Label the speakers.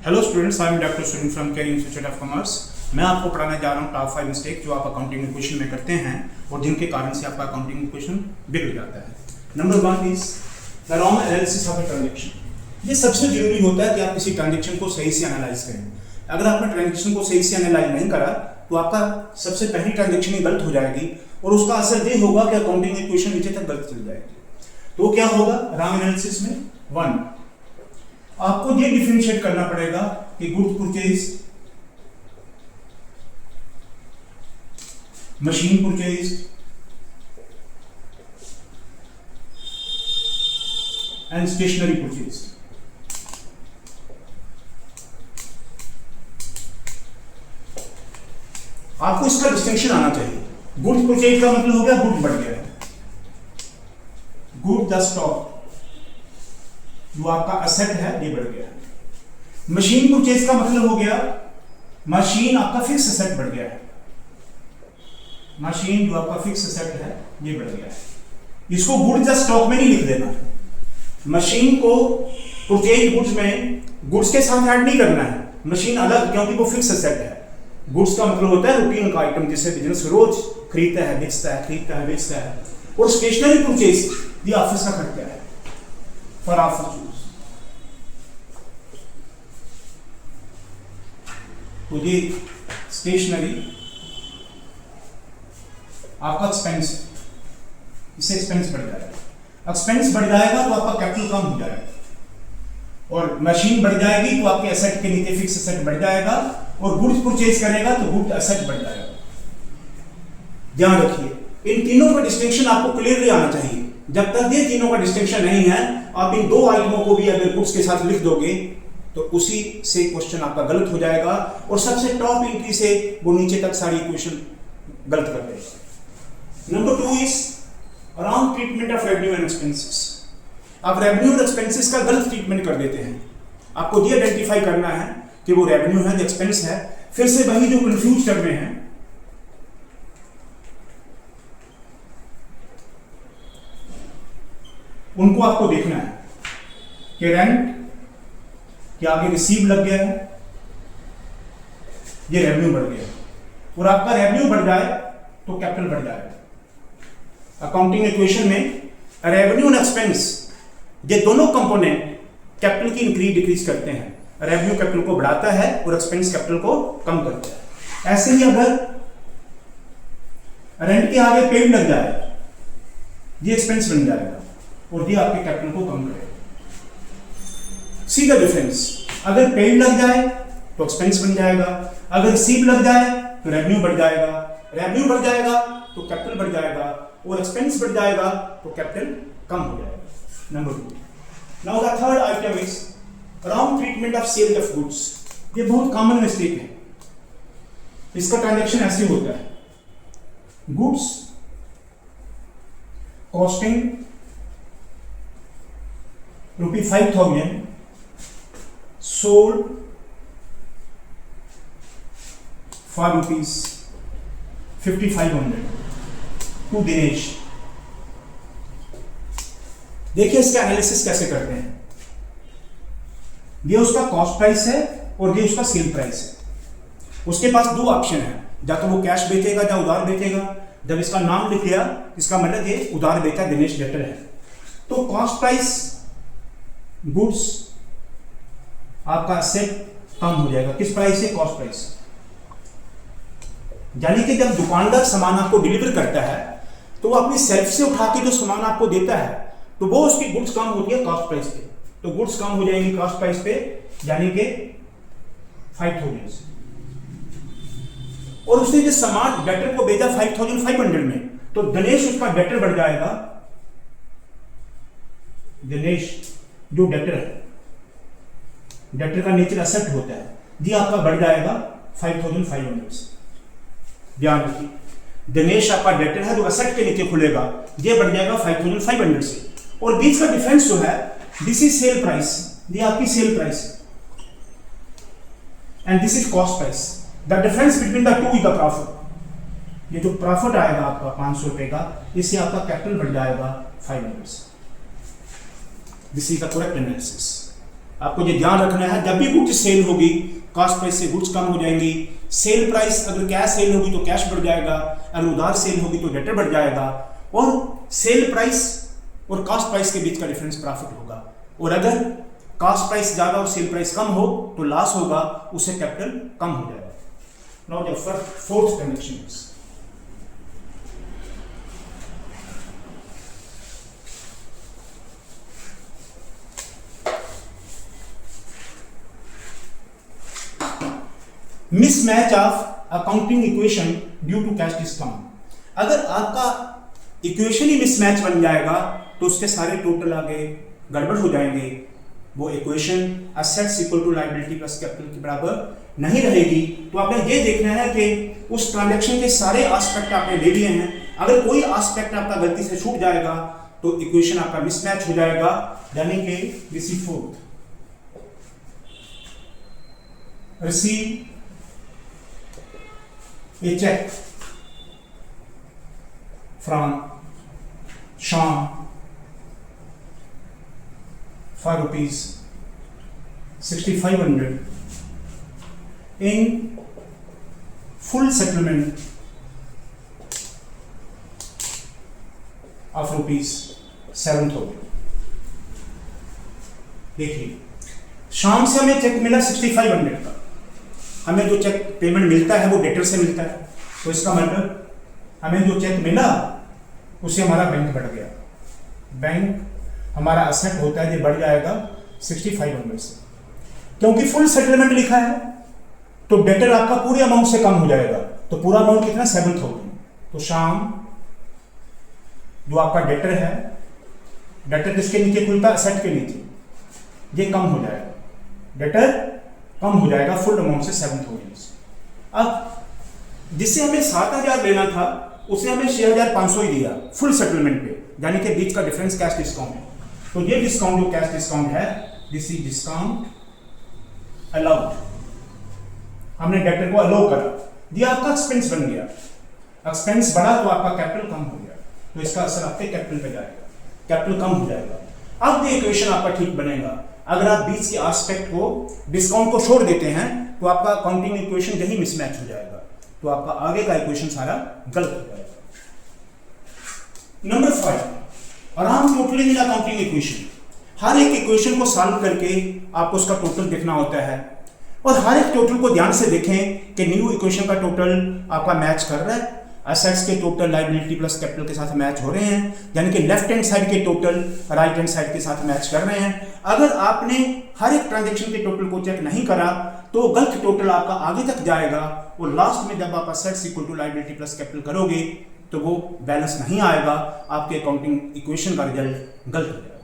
Speaker 1: Hello students, I am doctor Sunil from care institute of commerce. मैं आपको पढ़ाने जा रहा हूँ टॉप 5 मिस्टेक जो आप अकाउंटिंग इक्वेशन में करते हैं और जिनके कारण से आपका अकाउंटिंग इक्वेशन बिगड़ जाता है। Number 1 is the wrong analysis of a transaction. ये सबसे जरूरी होता है कि आप किसी ट्रांजेक्शन को सही से एनालाइज करें। अगर आपने ट्रांजेक्शन को सही से एनालाइज नहीं करा तो आपका सबसे पहली ट्रांजेक्शन ही गलत हो जाएगी और उसका असर ये होगा कि अकाउंटिंग इक्वेशन नीचे तक गलत चल जाएगी। तो क्या होगा रॉन्ग एनालिसिस में? 1, आपको ये डिफरेंशिएट करना पड़ेगा कि goods purchase, machine purchase and stationery purchase. आपको इसका डिस्टिंक्शन आना चाहिए। गुड्स परचेज का मतलब हो गया गुड्स बढ़ गया है, गुड द स्टॉक जो आपका असेट है ये बढ़ गया है। मशीन परचेज का मतलब हो गया मशीन आपका फिक्स असेट बढ़ गया है, मशीन जो आपका फिक्स असेट है ये बढ़ गया है। इसको गुड्स द स्टॉक में नहीं लिख देना, मशीन को परचेज गुड्स में गुड्स के साथ ऐड नहीं करना है, मशीन अलग, क्योंकि वो फिक्स असेट है। गुड्स का मतलब होता है रूटीन का आइटम जिसे बिजनेस रोज खरीदता है बेचता है, खरीदता है बेचता है। और स्टेशनरी परचेज ये ऑफिस का खर्चा है फॉर ऑफिस यूज। तो ये स्टेशनरी आपका एक्सपेंस है, इससे एक्सपेंस बढ़ जाएगा। एक्सपेंस बढ़ जाएगा तो आपका कैपिटल कम हो जाएगा और मशीन बढ़ जाएगी तो आपके एसेट के नीचे फिक्स एसेट बढ़ जाएगा और गुड्स परचेज करेगा तो गुड एसेट बढ़ जाएगा। ध्यान रखिए इन तीनों का डिस्टिंक्शन आपको क्लियरली आना चाहिए। जब तक ये तीनों का डिस्टिंक्शन नहीं है, आप इन दो आइटमों को भी अगर गुड्स के साथ लिख दोगे तो उसी से क्वेश्चन आपका गलत हो जाएगा और सबसे टॉप एंट्री से वो नीचे तक सारी इक्वेशन गलत कर देगा। Number 2 is wrong treatment of revenue and expenses. आप रेवेन्यू और एक्सपेंसेस का गलत ट्रीटमेंट कर देते हैं। आपको ये आइडेंटिफाई करना है कि वो रेवेन्यू है, एक्सपेंस है। फिर से वही जो कंफ्यूज कर रहे हैं, उनको आपको देखना है कि रेंट के आगे रिसीव लग गया है, ये रेवेन्यू बढ़ गया और आपका रेवेन्यू बढ़ जाए तो कैपिटल बढ़ जाएगा। अकाउंटिंग इक्वेशन में रेवेन्यू और एक्सपेंस ये दोनों कंपोनेंट कैपिटल की इंक्रीज डिक्रीज करते हैं। रेवेन्यू कैपिटल को बढ़ाता है और एक्सपेंस कैपिटल को कम करता है। ऐसे ही अगर रेंट के आगे पेड लग जाए ये एक्सपेंस बन जाएगा और ये आपके कैपिटल को कम करेगा। सी द डिफरेंस, अगर पेड लग जाए तो एक्सपेंस बन जाएगा, अगर रिसीव लग जाए तो रेवेन्यू बढ़ जाएगा, रेवेन्यू बढ़ जाएगा तो कैपिटल बढ़ जाएगा और एक्सपेंस बढ़ जाएगा तो कैपिटल कम हो जाएगा। Number 2, now the third item is wrong treatment of sale of goods. ये बहुत कॉमन मिस्टेक है। इसका ट्रांजैक्शन ऐसे होता है, goods costing ₹5,000 sold for ₹5,500 to Dinesh. देखिए इसका एनालिसिस कैसे करते हैं। ये उसका कॉस्ट प्राइस है और ये उसका सेल प्राइस है। उसके पास दो ऑप्शन है, या तो वो कैश बेचेगा या उधार बेचेगा। जब इसका नाम लिख लिया इसका मतलब ये उधार बेचा, दिनेश डेटर है। तो कॉस्ट प्राइस गुड्स आपका सेट कम हो जाएगा। किस प्राइस से? Cost price. यानी कि जब दुकानदार सामान आपको डिलीवर करता है तो वो अपनी सेल्फ से उठा के जो सामान आपको देता है तो वो उसकी गुड्स कम होती है कॉस्ट प्राइस पे। तो गुड्स कम हो जाएंगी कॉस्ट प्राइस पे, यानी कि 5,000 से। और उसने जो सामान डेटर को बेचा 5,500 में, तो दिनेश उसका डेटर बढ़ जाएगा। दिनेश जो डेटर है, डेटर का नेचर असेट होता है, ये आपका बढ़ जाएगा 5,500 से। ध्यान रखिए दिनेश आपका डेटर है जो असेट के नीचे खुलेगा, ये बढ़ जाएगा 5,500 से। और बीच का डिफरेंस जो है दिस इज सेल प्राइस, ये आपकी सेल प्राइस है and this is cost price. The difference between the two is the profit. ये जो प्रॉफिट आएगा आपका 500 रुपए का, इससे आपका कैपिटल बढ़ जाएगा 500 से। This is the correct analysis. आपको ये ध्यान रखना है, जब भी गुड्स सेल होगी कॉस्ट प्राइस से गुड्स कम हो जाएंगी। सेल प्राइस अगर कैश सेल होगी तो कैश बढ़ जाएगा, अगर उधार सेल होगी तो डेटर बढ़ जाएगा, और सेल प्राइस और कॉस्ट प्राइस के बीच का डिफरेंस प्रॉफिट होगा। और अगर कॉस्ट प्राइस ज्यादा और सेल प्राइस कम हो तो लॉस होगा, उससे कैपिटल कम हो जाएगा। Now the fourth condition is mismatch of accounting equation due to cash discount. अगर आपका इक्वेशन ही मिसमैच बन जाएगा तो उसके सारे टोटल आगे गड़बड़ हो जाएंगे। वो equation assets equal to liability plus capital के बराबर नहीं रहेगी। तो आपने ये देखना है कि उस ट्रांजैक्शन के सारे एस्पेक्ट आपने ले लिए हैं, अगर कोई एस्पेक्ट आपका गलती से छूट जाएगा तो इक्वेशन आपका मिसमैच हो जाएगा, यानी कि receive a check from Shyam for rupees 6,500 in full settlement of rupees 7,000। देखिए, शाम से हमें चेक मिला 6,500 का, हमें जो चेक पेमेंट मिलता है वो डेटर से मिलता है, तो इसका मतलब हमें जो चेक मिला उससे हमारा बैंक बढ़ गया। बैंक हमारा असेट होता है, ये बढ़ जाएगा 6,500 से, क्योंकि फुल सेटलमेंट लिखा है तो डेटर आपका पूरे अमाउंट से कम हो जाएगा। तो पूरा अमाउंट कितना 7,000। तो शाम जो आपका डेटर है, डेटर किसके नीचे खुलता है? असेट के नीचे, ये कम हो जाएगा, डेटर कम हो जाएगा फुल अमाउंट से 7,000। अब जिससे हमें 7,000 लेना था उसे हमें 6,500 ही दिया फुल सेटलमेंट पे, यानी कि बीच का डिफरेंस कैश डिस्काउंट है। तो ये डिस्काउंट जो कैश डिस्काउंट है, दिस इज डिस्काउंट अलाउड, हमने डेटर को अलाउ करा, ये आपका एक्सपेंस बन गया। एक्सपेंस बढ़ा तो आपका कैपिटल कम हो गया, तो इसका असर आपके कैपिटल पे जाएगा, कैपिटल कम हो जाएगा। अब ये इक्वेशन आपका ठीक बनेगा। अगर आप बीच के एस्पेक्ट को, डिस्काउंट को छोड़ देते हैं तो आपका अकाउंटिंग इक्वेशन यही मिसमैच हो जाएगा, तो आपका आगे का इक्वेशन सारा गलत हो जाएगा। नंबर 5, आराम टोटलिंग इन अकाउंटिंग इक्वेशन। हर एक इक्वेशन को सॉल्व करके आपको उसका टोटल देखना होता है, और हर एक टोटल को ध्यान से देखें कि न्यू इक्वेशन का टोटल आपका मैच कर रहा है, असेट्स के टोटल लायबिलिटी प्लस कैपिटल के साथ मैच हो रहे हैं, यानी कि लेफ्ट हैंड साइड के टोटल राइट हैंड साइड के साथ मैच कर रहे हैं। अगर आपने हर एक ट्रांजैक्शन के टोटल को चेक नहीं करा तो गलत टोटल आपका आगे तक जाएगा, और लास्ट में जब आप assets equal to liability plus capital करोगे तो वो बैलेंस नहीं आएगा, आपके अकाउंटिंग इक्वेशन का रिजल्ट गलत हो जाएगा।